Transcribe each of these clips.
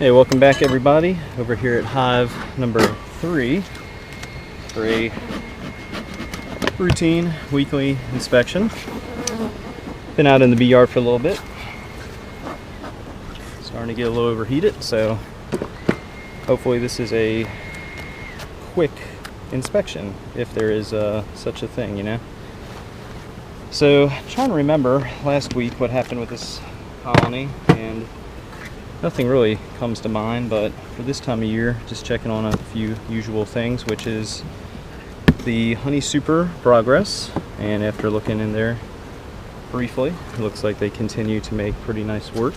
Hey, welcome back everybody over here at hive number 3 for a routine weekly inspection. Been out in the bee yard for a little bit. Starting to get a little overheated, so hopefully this is a quick inspection, if there is such a thing, you know. So, trying to remember last week what happened with this colony, and nothing really comes to mind, but for this time of year, just checking on a few usual things, which is the honey super progress. And after looking in there briefly, it looks like they continue to make pretty nice work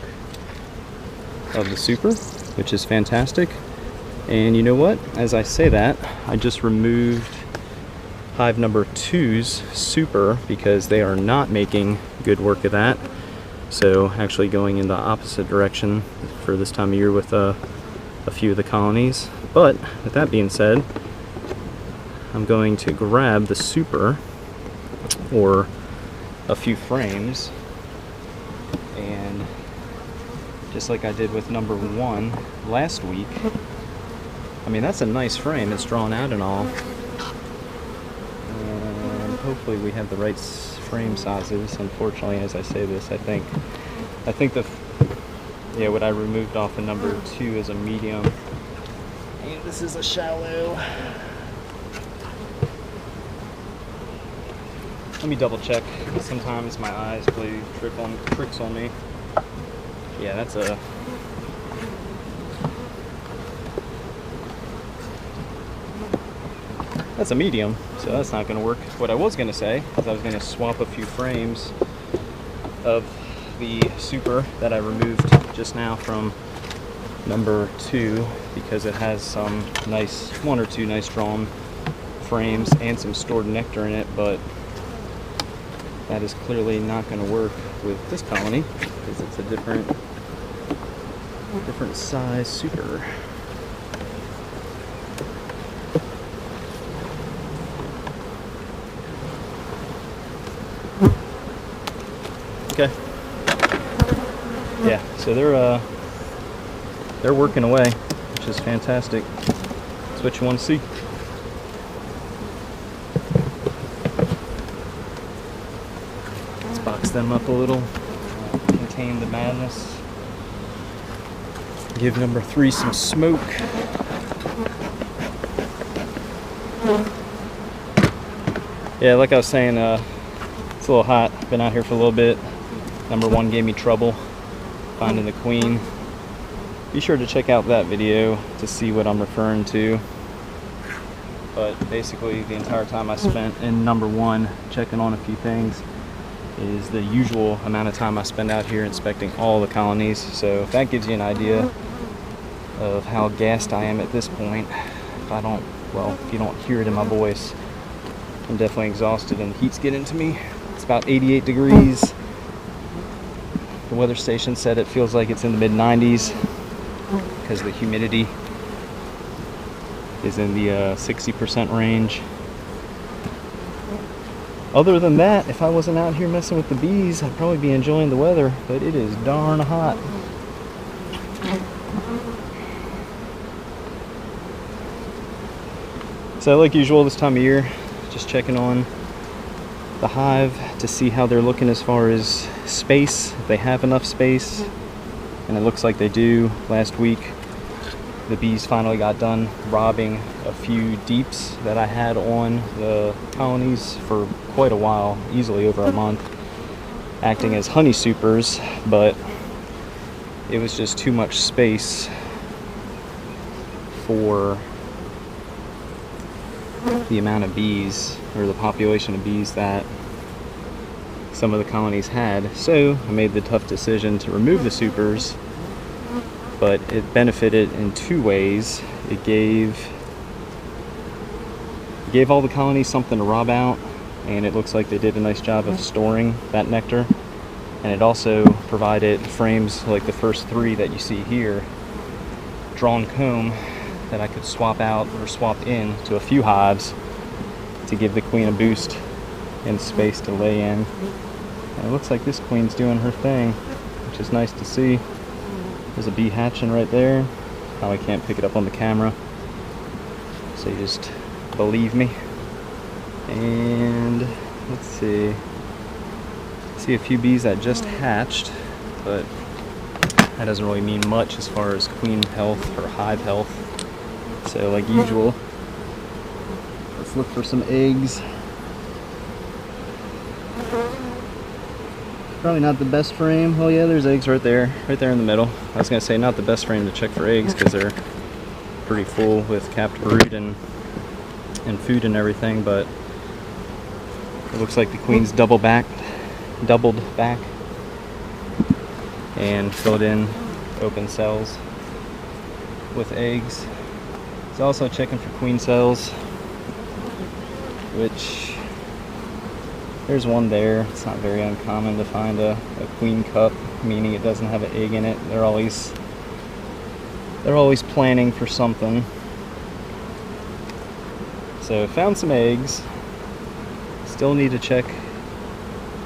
of the super, which is fantastic. And you know what? As I say that, I just removed hive number 2's super because they are not making good work of that. So actually going in the opposite direction for this time of year with a few of the colonies. But with that being said, I'm going to grab the super or a few frames, and just like I did with number 1 last week, I mean, that's a nice frame. It's drawn out and all. And hopefully we have the right frame sizes. Unfortunately, as I say this, I think what I removed off of number 2 is a medium, and this is a shallow. Let me double check. Sometimes my eyes play tricks on me. Yeah, that's a medium, so that's not going to work. What I was going to say is I was going to swap a few frames of the super that I removed just now from number 2, because it has some nice, 1 or 2 nice drawn frames and some stored nectar in it, but that is clearly not going to work with this colony because it's a different size super. Okay. Yeah, so they're working away, which is fantastic. That's what you want to see. Let's box them up a little, contain the madness. Give number 3 some smoke. Yeah, like I was saying, it's a little hot. Been out here for a little bit. Number 1 gave me trouble finding the queen. Be sure to check out that video to see what I'm referring to. But basically, the entire time I spent in number 1 checking on a few things is the usual amount of time I spend out here inspecting all the colonies. So if that gives you an idea of how gassed I am at this point, if you don't hear it in my voice, I'm definitely exhausted and the heat's getting to me. It's about 88 degrees. The weather station said it feels like it's in the mid-90s because the humidity is in the 60% range. Other than that, if I wasn't out here messing with the bees, I'd probably be enjoying the weather, but it is darn hot. So like usual this time of year, just checking on the hive to see how they're looking as far as space, if they have enough space, and it looks like they do. Last week the bees finally got done robbing a few deeps that I had on the colonies for quite a while, easily over a month, acting as honey supers, but it was just too much space for the amount of bees, or the population of bees that some of the colonies had. So I made the tough decision to remove the supers, but it benefited in 2 ways. It gave all the colonies something to rob out, and it looks like they did a nice job of storing that nectar. And it also provided frames like the first 3 that you see here, drawn comb, that I could swap out or swap in to a few hives to give the queen a boost and space to lay in. And it looks like this queen's doing her thing, which is nice to see. There's a bee hatching right there. Probably can't pick it up on the camera, so you just believe me. And let's see a few bees that just hatched, but that doesn't really mean much as far as queen health or hive health. So like usual, let's look for some eggs. Probably not the best frame. Oh yeah, there's eggs right there in the middle. I was gonna say not the best frame to check for eggs because they're pretty full with capped brood and food and everything, but it looks like the queen's doubled back and filled in open cells with eggs. It's also checking for queen cells, which there's one there. It's not very uncommon to find a queen cup, meaning it doesn't have an egg in it. They're always planning for something. So found some eggs. Still need to check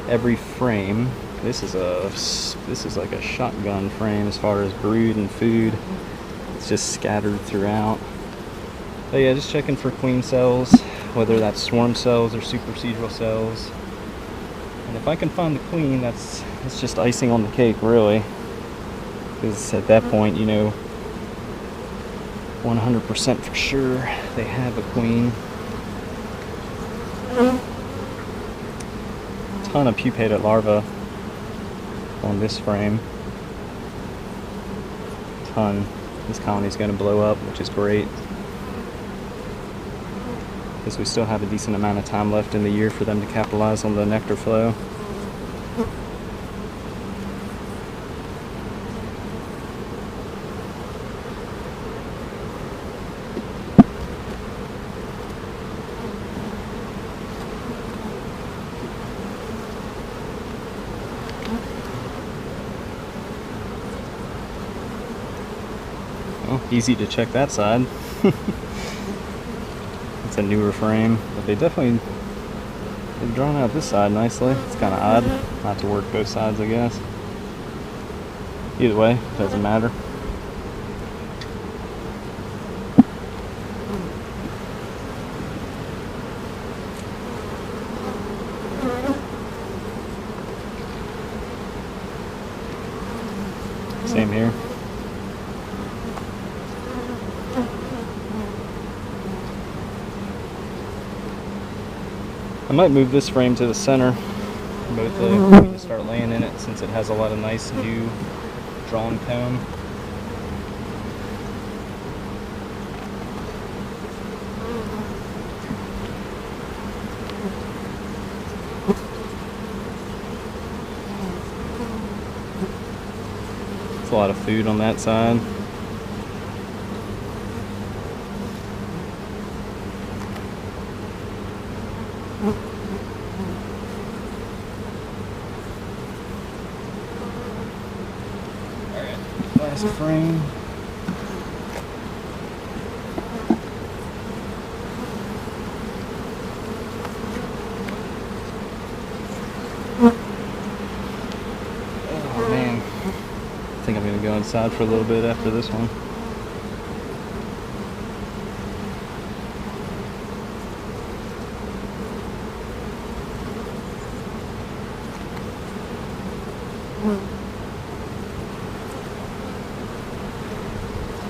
every frame. This is like a shotgun frame as far as brood and food. It's just scattered throughout. But yeah, just checking for queen cells, whether that's swarm cells or supersedure cells. And if I can find the queen, that's just icing on the cake, really. Because at that point, you know, 100% for sure they have a queen. Ton of pupated larvae on this frame. Ton. This colony's going to blow up, which is great, because we still have a decent amount of time left in the year for them to capitalize on the nectar flow. Well, easy to check that side. It's a newer frame, but they've drawn out this side nicely. It's kind of odd not to work both sides, I guess. Either way, doesn't matter. Same here. I might move this frame to the center, both to start laying in it, since it has a lot of nice new drawn comb. It's a lot of food on that side. Last frame. Oh man, I think I'm gonna go inside for a little bit after this one.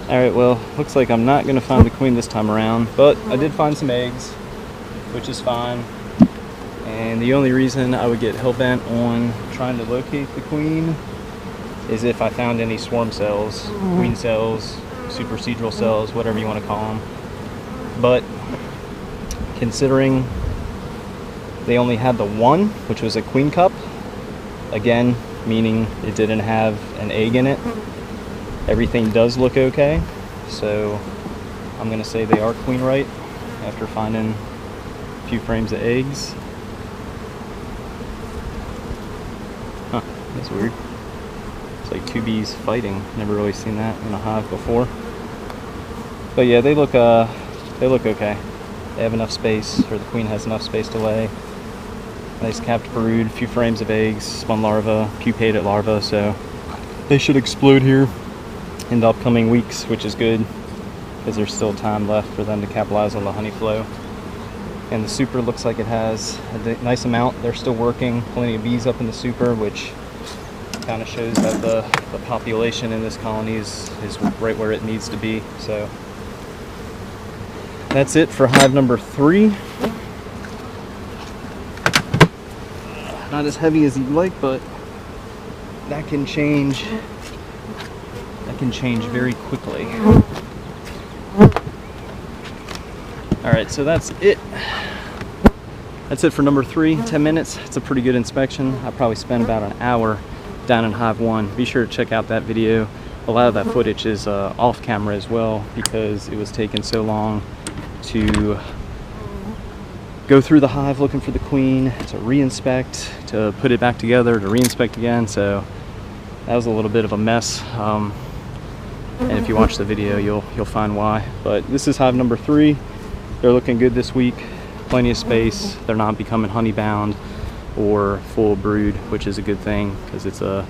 Alright, well, looks like I'm not going to find the queen this time around, but I did find some eggs, which is fine. And the only reason I would get hell-bent on trying to locate the queen is if I found any swarm cells, queen cells, supersedure cells, whatever you want to call them. But considering they only had the one, which was a queen cup, again, meaning it didn't have an egg in it, everything does look okay, so I'm going to say they are queen right after finding a few frames of eggs. Huh, that's weird. It's like two bees fighting. Never really seen that in a hive before. But yeah, they look okay. They have enough space, or the queen has enough space to lay. Nice capped brood, a few frames of eggs, spun larvae, pupated larvae, so they should explode here in the upcoming weeks, which is good because there's still time left for them to capitalize on the honey flow. And the super looks like it has a nice amount. They're still working, plenty of bees up in the super, which kind of shows that the population in this colony is right where it needs to be. So that's it for hive number 3. Not as heavy as you'd like, but that can change. That can change very quickly. All right, so that's it. That's it for number 3. 10 minutes. It's a pretty good inspection. I probably spent about an hour down in hive 1. Be sure to check out that video. A lot of that footage is off camera as well because it was taking so long to go through the hive looking for the queen, to re-inspect, to put it back together, to re-inspect again. So that was a little bit of a mess. And if you watch the video, you'll find why. But this is hive number 3. They're looking good this week. Plenty of space. They're not becoming honey bound or full brood, which is a good thing because it's a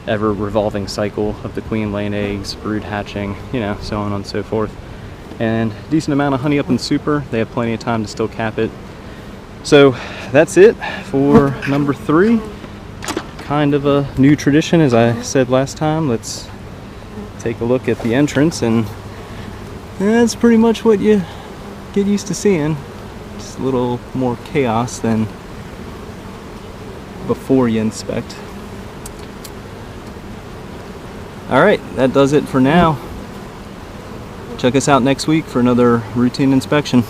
ever revolving cycle of the queen laying eggs, brood hatching, you know, so on and so forth. And decent amount of honey up in the super. They have plenty of time to still cap it. So that's it for number 3. Kind of a new tradition, as I said last time. Let's take a look at the entrance, and that's pretty much what you get used to seeing. Just a little more chaos than before you inspect. Alright, that does it for now. Check us out next week for another routine inspection.